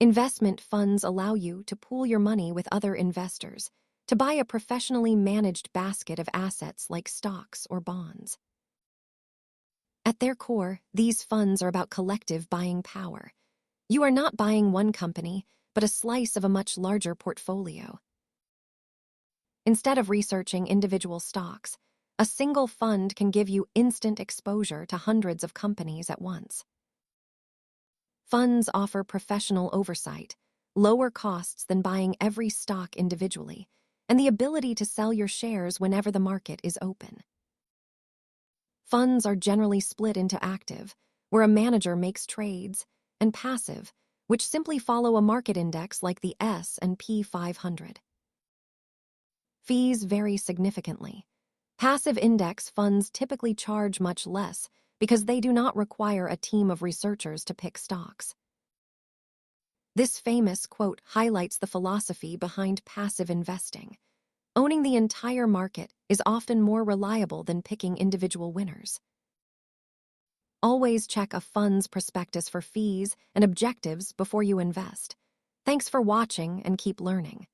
Investment funds allow you to pool your money with other investors to buy a professionally managed basket of assets like stocks or bonds. At their core, these funds are about collective buying power. You are not buying one company, but a slice of a much larger portfolio. Instead of researching individual stocks, a single fund can give you instant exposure to hundreds of companies at once. Funds offer professional oversight, lower costs than buying every stock individually, and the ability to sell your shares whenever the market is open. Funds are generally split into active, where a manager makes trades, and passive, which simply follow a market index like the S&P 500. Fees vary significantly. Passive index funds typically charge much less because they do not require a team of researchers to pick stocks. This famous quote highlights the philosophy behind passive investing. Owning the entire market is often more reliable than picking individual winners. Always check a fund's prospectus for fees and objectives before you invest. Thanks for watching and keep learning.